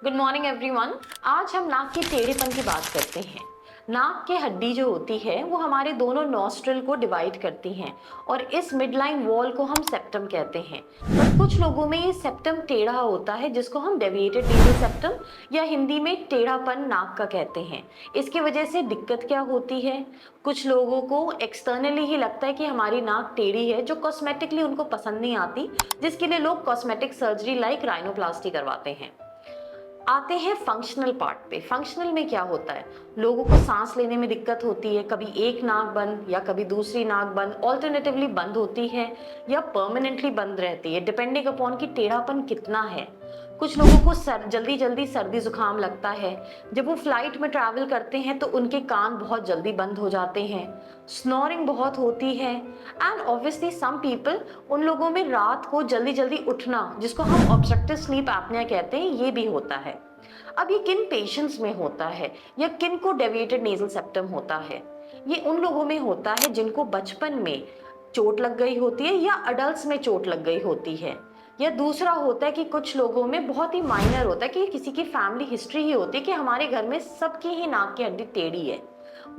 Good morning everyone. आज हम नाक के टेढ़ेपन की बात करते हैं। नाक की हड्डी जो होती है वो हमारे दोनों नॉस्ट्रल को डिवाइड करती हैं और इस मिडलाइन वॉल को हम सेप्टम कहते हैं। पर कुछ लोगों में ये सेप्टम टेढ़ा होता है जिसको हम डेविएटेड नेजल सेप्टम या हिंदी में टेढ़ापन नाक का कहते हैं। इसकी वजह से दिक्कत क्या होती है? कुछ लोगों को एक्सटर्नली ही लगता है कि हमारी नाक टेढ़ी है, जो कॉस्मेटिकली उनको पसंद नहीं आती, जिसके लिए लोग कॉस्मेटिक सर्जरी लाइक राइनोप्लास्टी करवाते हैं। आते हैं फंक्शनल पार्ट पे। फंक्शनल में क्या होता है? लोगों को सांस लेने में दिक्कत होती है, कभी एक नाक बंद या कभी दूसरी नाक बंद, ऑल्टरनेटिवली बंद होती है या परमानेंटली बंद रहती है, डिपेंडिंग अपॉन कि टेढ़ापन कितना है। कुछ लोगों को जल्दी जल्दी सर्दी जुकाम लगता है। जब वो फ्लाइट में ट्रैवल करते हैं तो उनके कान बहुत जल्दी बंद हो जाते हैं। स्नोरिंग बहुत होती है एंड ऑब्वियसली सम पीपल, उन लोगों में रात को जल्दी जल्दी उठना, जिसको हम ऑब्स्ट्रक्टिव स्लीप एपनिया कहते हैं, ये भी होता है। अब ये किन पेशेंट्स में होता है या किन को डेविएटेड नेजल सेप्टम होता है? ये उन लोगों में होता है जिनको बचपन में चोट लग गई होती है या अडल्ट्स में चोट लग गई होती है। या दूसरा होता है कि कुछ लोगों में बहुत ही माइनर होता है कि किसी की फैमिली हिस्ट्री ही होती है कि हमारे घर में सबकी ही नाक की हड्डी टेढ़ी है।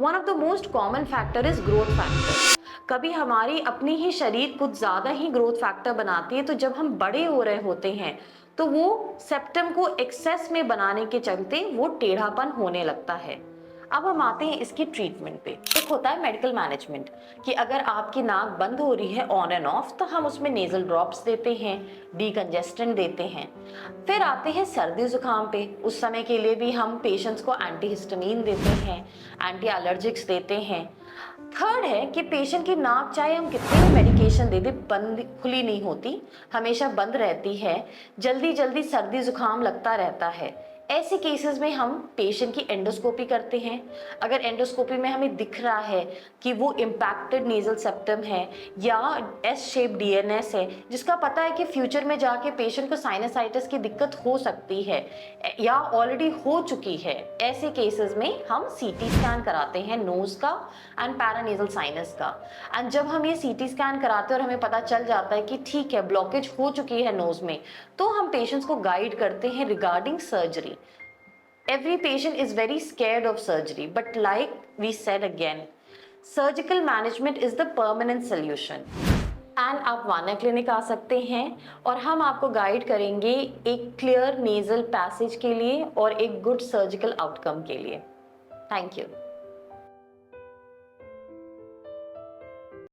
One of the most common factor is growth factor. कभी हमारी अपनी ही शरीर कुछ ज्यादा ही ग्रोथ फैक्टर बनाती है, तो जब हम बड़े हो रहे होते हैं तो वो सेप्टम को एक्सेस में बनाने के चलते वो टेढ़ापन होने लगता है। अब हम आते हैं इसकी ट्रीटमेंट पे। एक होता है मेडिकल मैनेजमेंट, कि अगर आपकी नाक बंद हो रही है ऑन एंड ऑफ तो हम उसमें नेजल ड्रॉप्स देते हैं, डीकंजेस्टेंट देते हैं। फिर आते हैं सर्दी जुकाम पे। उस समय के लिए भी हम पेशेंट्स को एंटीहिस्टामिन देते हैं, एंटी एलर्जिक्स देते हैं। थर्ड है कि पेशेंट की नाक चाहे हम कितने भी मेडिकेशन दे दें, बंद खुली नहीं होती, हमेशा बंद रहती है, जल्दी जल्दी सर्दी जुकाम लगता रहता है। ऐसे केसेस में हम पेशेंट की एंडोस्कोपी करते हैं। अगर एंडोस्कोपी में हमें दिख रहा है कि वो इम्पैक्टेड नेजल सेप्टम है या एस शेप डीएनएस है, जिसका पता है कि फ्यूचर में जाके पेशेंट को साइनसाइटिस की दिक्कत हो सकती है या ऑलरेडी हो चुकी है, ऐसे केसेस में हम सीटी स्कैन कराते हैं नोज का एंड पैरानेजल साइनस का। एंड जब हम ये सीटी स्कैन कराते हैं और हमें पता चल जाता है कि ठीक है, ब्लॉकेज हो चुकी है नोज में, तो हम पेशेंट्स को गाइड करते हैं regarding surgery. Every patient is very scared of surgery, but like we said again, surgical management is the permanent solution. And आप वाना क्लिनिक आ सकते हैं और हम आपको गाइड करेंगे एक क्लियर नेजल पैसेज के लिए और एक गुड सर्जिकल आउटकम के लिए। Thank you.